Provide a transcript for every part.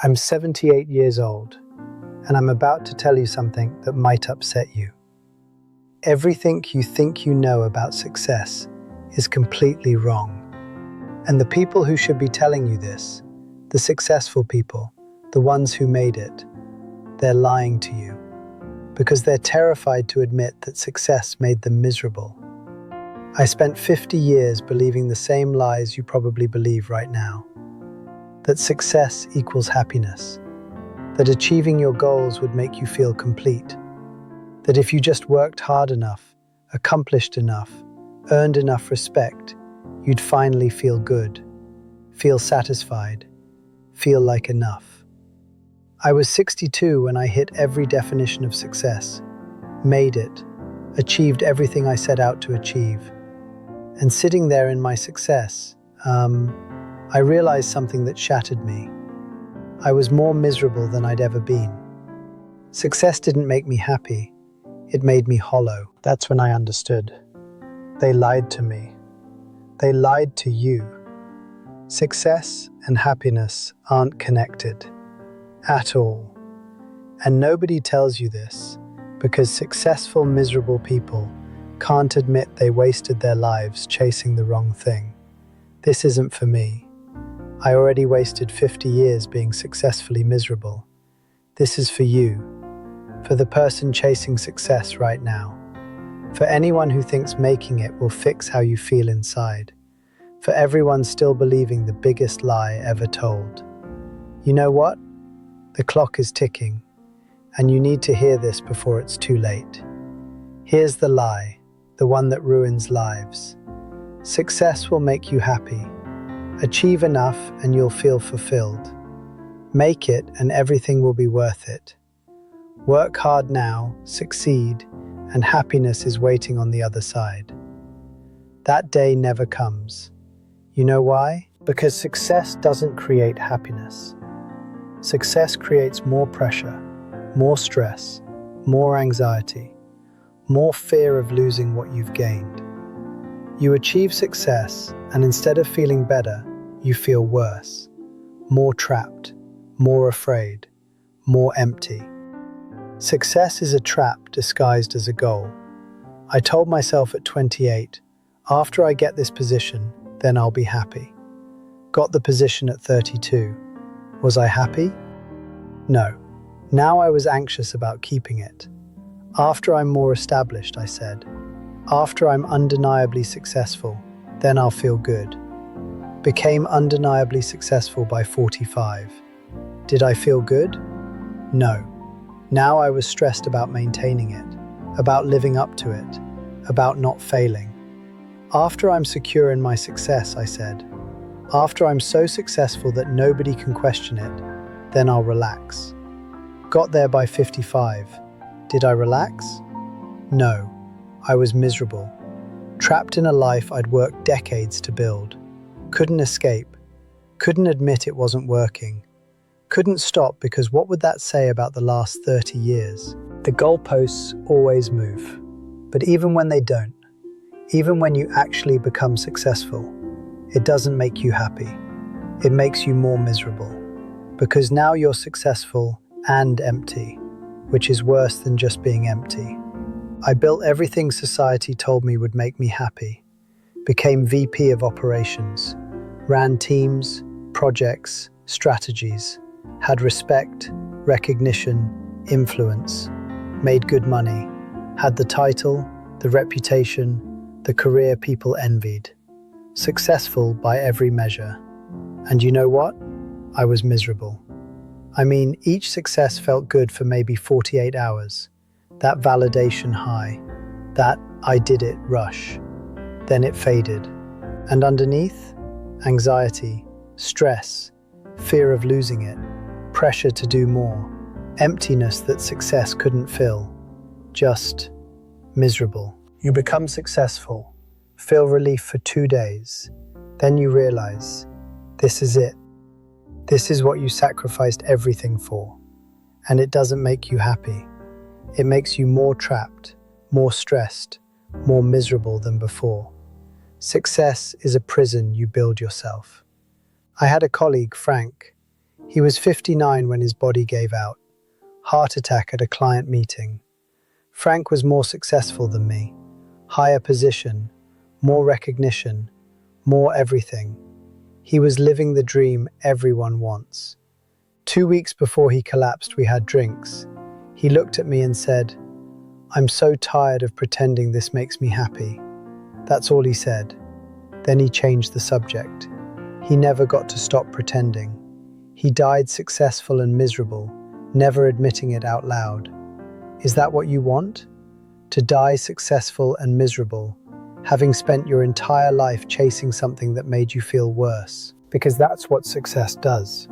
I'm 78 years old, and I'm about to tell you something that might upset you. Everything you think you know about success is completely wrong. And the people who should be telling you this, the successful people, the ones who made it, they're lying to you because they're terrified to admit that success made them miserable. I spent 50 years believing the same lies you probably believe right now. That success equals happiness, that achieving your goals would make you feel complete, that if you just worked hard enough, accomplished enough, earned enough respect, you'd finally feel good, feel satisfied, feel like enough. I was 62 when I hit every definition of success, made it, achieved everything I set out to achieve. And sitting there in my success, I realized something that shattered me. I was more miserable than I'd ever been. Success didn't make me happy. It made me hollow. That's when I understood. They lied to me. They lied to you. Success and happiness aren't connected at all. And nobody tells you this because successful, miserable people can't admit they wasted their lives chasing the wrong thing. This isn't for me. I already wasted 50 years being successfully miserable. This is for you, for the person chasing success right now, for anyone who thinks making it will fix how you feel inside, for everyone still believing the biggest lie ever told. You know what? The clock is ticking, and you need to hear this before it's too late. Here's the lie, the one that ruins lives. Success will make you happy. Achieve enough and you'll feel fulfilled. Make it and everything will be worth it. Work hard now, succeed, and happiness is waiting on the other side. That day never comes. You know why? Because success doesn't create happiness. Success creates more pressure, more stress, more anxiety, more fear of losing what you've gained. You achieve success, and instead of feeling better, you feel worse, more trapped, more afraid, more empty. Success is a trap disguised as a goal. I told myself at 28, after I get this position, then I'll be happy. Got the position at 32. Was I happy? No. Now I was anxious about keeping it. After I'm more established, I said. After I'm undeniably successful, then I'll feel good. Became undeniably successful by 45. Did I feel good? No. Now I was stressed about maintaining it, about living up to it, about not failing. After I'm secure in my success, I said. After I'm so successful that nobody can question it, then I'll relax. Got there by 55. Did I relax? No. I was miserable, trapped in a life I'd worked decades to build. Couldn't escape, couldn't admit it wasn't working, couldn't stop because what would that say about the last 30 years? The goalposts always move, but even when they don't, even when you actually become successful, it doesn't make you happy. It makes you more miserable, because now you're successful and empty, which is worse than just being empty. I built everything society told me would make me happy, became VP of operations, ran teams, projects, strategies, had respect, recognition, influence, made good money, had the title, the reputation, the career people envied, successful by every measure. And you know what? I was miserable. I mean, each success felt good for maybe 48 hours. That validation high, that I did it rush. Then it faded. And underneath, anxiety, stress, fear of losing it, pressure to do more, emptiness that success couldn't fill, just miserable. You become successful, feel relief for 2 days. Then you realize, this is it. This is what you sacrificed everything for. And it doesn't make you happy. It makes you more trapped, more stressed, more miserable than before. Success is a prison you build yourself. I had a colleague, Frank. He was 59 when his body gave out. Heart attack at a client meeting. Frank was more successful than me. Higher position, more recognition, more everything. He was living the dream everyone wants. 2 weeks before he collapsed, we had drinks. He looked at me and said, "I'm so tired of pretending this makes me happy." That's all he said. Then he changed the subject. He never got to stop pretending. He died successful and miserable, never admitting it out loud. Is that what you want? To die successful and miserable, having spent your entire life chasing something that made you feel worse? Because that's what success does.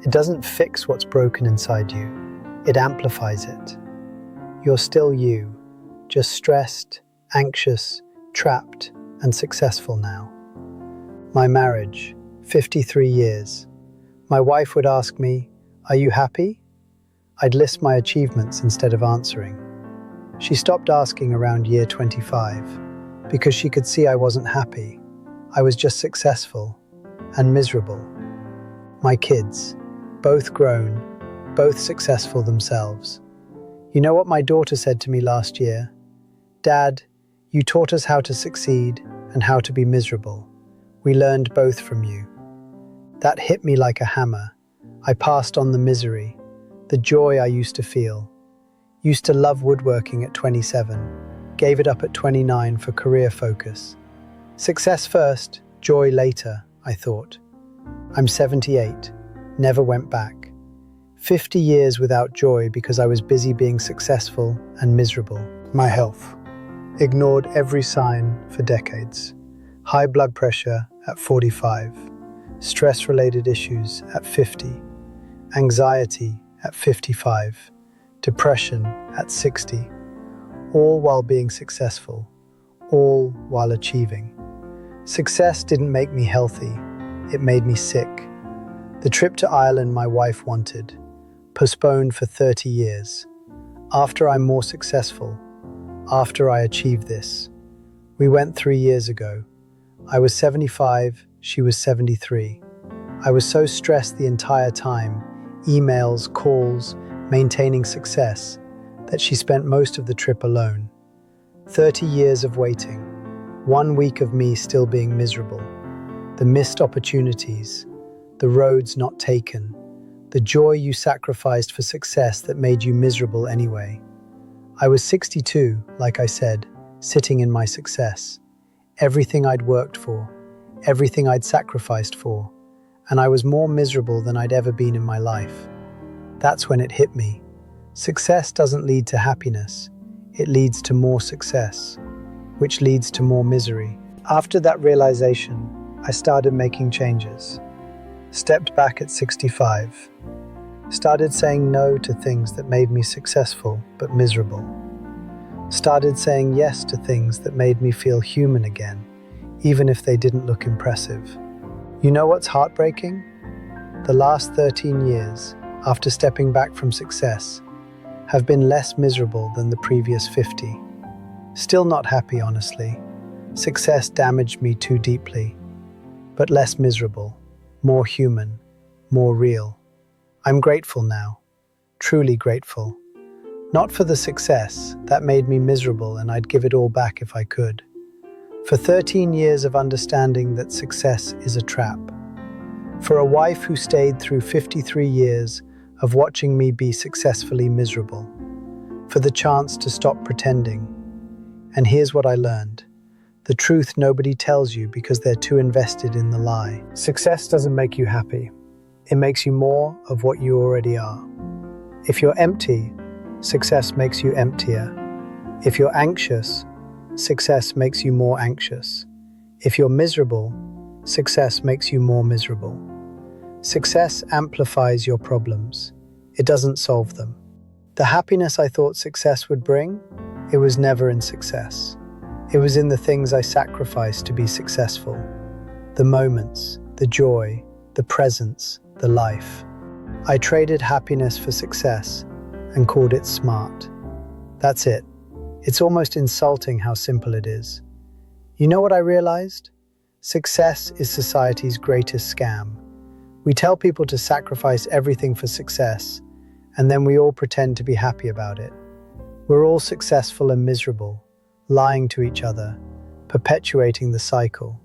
It doesn't fix what's broken inside you. It amplifies it. You're still you, just stressed, anxious, trapped, and successful now. My marriage, 53 years. My wife would ask me, "Are you happy?" I'd list my achievements instead of answering. She stopped asking around year 25 because she could see I wasn't happy. I was just successful and miserable. My kids, both grown, both successful themselves. You know what my daughter said to me last year? "Dad, you taught us how to succeed and how to be miserable. We learned both from you." That hit me like a hammer. I passed on the misery, the joy I used to feel. Used to love woodworking at 27, gave it up at 29 for career focus. Success first, joy later, I thought. I'm 78, never went back. 50 years without joy because I was busy being successful and miserable. My health. Ignored every sign for decades. High blood pressure at 45. Stress-related issues at 50. Anxiety at 55. Depression at 60. All while being successful. All while achieving. Success didn't make me healthy. It made me sick. The trip to Ireland my wife wanted. Postponed for 30 years. After I'm more successful. After I achieve this. We went 3 years ago. I was 75, she was 73. I was so stressed the entire time, emails, calls, maintaining success, that she spent most of the trip alone. 30 years of waiting. 1 week of me still being miserable. The missed opportunities. The roads not taken. The joy you sacrificed for success that made you miserable anyway. I was 62, like I said, sitting in my success. Everything I'd worked for, everything I'd sacrificed for, and I was more miserable than I'd ever been in my life. That's when it hit me. Success doesn't lead to happiness. It leads to more success, which leads to more misery. After that realization, I started making changes. Stepped back at 65. Started saying no to things that made me successful but miserable. Started saying yes to things that made me feel human again, even if they didn't look impressive. You know what's heartbreaking? The last 13 years, after stepping back from success, have been less miserable than the previous 50. Still not happy, honestly. Success damaged me too deeply, but less miserable, more human, more real. I'm grateful now, truly grateful. Not for the success, that made me miserable and I'd give it all back if I could. For 13 years of understanding that success is a trap. For a wife who stayed through 53 years of watching me be successfully miserable. For the chance to stop pretending. And here's what I learned. The truth nobody tells you because they're too invested in the lie. Success doesn't make you happy. It makes you more of what you already are. If you're empty, success makes you emptier. If you're anxious, success makes you more anxious. If you're miserable, success makes you more miserable. Success amplifies your problems. It doesn't solve them. The happiness I thought success would bring, it was never in success. It was in the things I sacrificed to be successful. The moments, the joy, the presence, the life. I traded happiness for success and called it smart. That's it. It's almost insulting how simple it is. You know what I realized? Success is society's greatest scam. We tell people to sacrifice everything for success, and then we all pretend to be happy about it. We're all successful and miserable, lying to each other, perpetuating the cycle.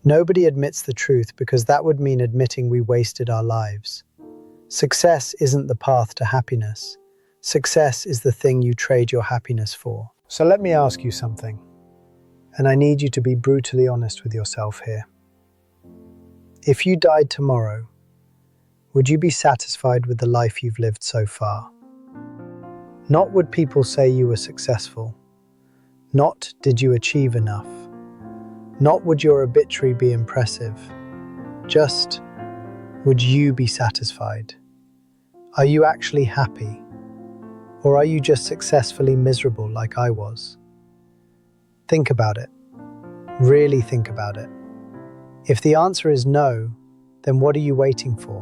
Nobody admits the truth because that would mean admitting we wasted our lives. Success isn't the path to happiness. Success is the thing you trade your happiness for. So let me ask you something, and I need you to be brutally honest with yourself here. If you died tomorrow, would you be satisfied with the life you've lived so far? Not would people say you were successful. Not did you achieve enough. Not would your obituary be impressive. Just, would you be satisfied? Are you actually happy? Or are you just successfully miserable like I was? Think about it. Really think about it. If the answer is no, then what are you waiting for?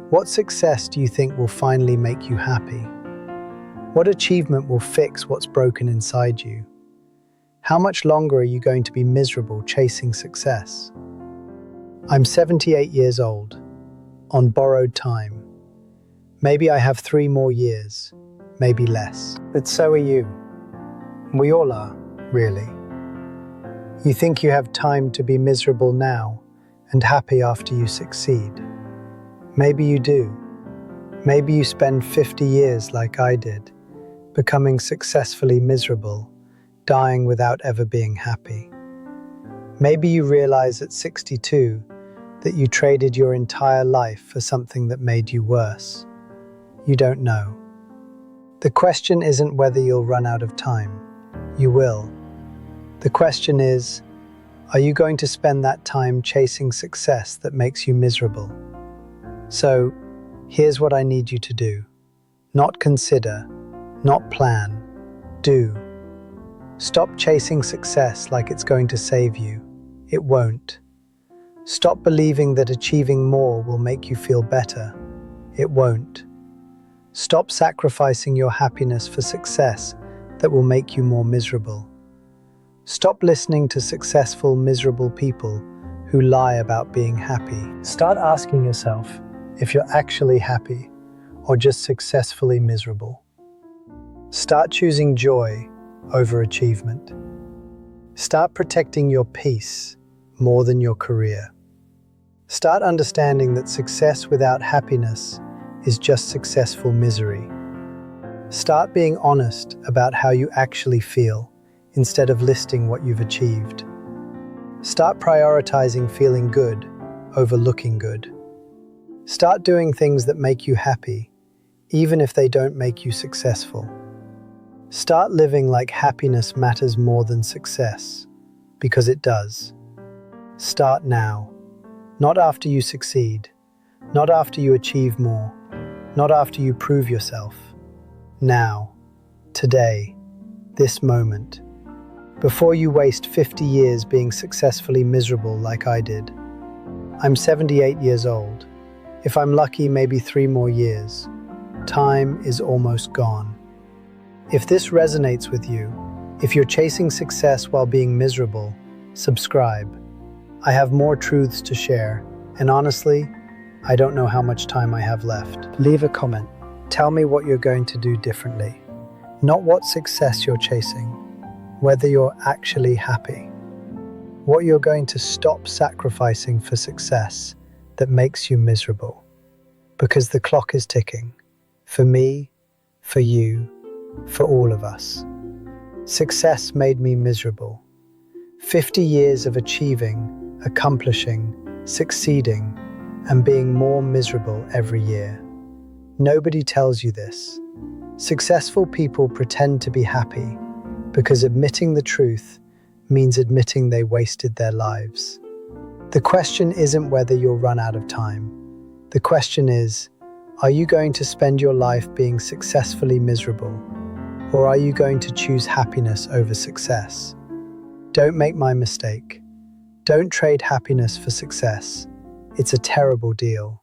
What success do you think will finally make you happy? What achievement will fix what's broken inside you? How much longer are you going to be miserable chasing success? I'm 78 years old, on borrowed time. Maybe I have 3 more years, maybe less. But so are you. We all are, really. You think you have time to be miserable now and happy after you succeed. Maybe you do. Maybe you spend 50 years like I did, becoming successfully miserable, dying without ever being happy. Maybe you realize at 62 that you traded your entire life for something that made you worse. You don't know. The question isn't whether you'll run out of time. You will. The question is, are you going to spend that time chasing success that makes you miserable? So, here's what I need you to do. Not consider, not plan, do. Stop chasing success like it's going to save you. It won't. Stop believing that achieving more will make you feel better. It won't. Stop sacrificing your happiness for success that will make you more miserable. Stop listening to successful, miserable people who lie about being happy. Start asking yourself if you're actually happy or just successfully miserable. Start choosing joy over achievement. Start protecting your peace more than your career. Start understanding that success without happiness is just successful misery. Start being honest about how you actually feel instead of listing what you've achieved. Start prioritizing feeling good over looking good. Start doing things that make you happy, even if they don't make you successful. Start living like happiness matters more than success, because it does. Start now, not after you succeed, not after you achieve more, not after you prove yourself. Now, today, this moment. Before you waste 50 years being successfully miserable like I did. I'm 78 years old. If I'm lucky, maybe 3 more years. Time is almost gone. If this resonates with you, if you're chasing success while being miserable, subscribe. I have more truths to share, and honestly, I don't know how much time I have left. Leave a comment. Tell me what you're going to do differently. Not what success you're chasing, whether you're actually happy. What you're going to stop sacrificing for success that makes you miserable. Because the clock is ticking. For me, for you, for all of us. Success made me miserable. 50 years of achieving, accomplishing, succeeding, and being more miserable every year. Nobody tells you this. Successful people pretend to be happy because admitting the truth means admitting they wasted their lives. The question isn't whether you'll run out of time. The question is, are you going to spend your life being successfully miserable, or are you going to choose happiness over success? Don't make my mistake. Don't trade happiness for success. It's a terrible deal.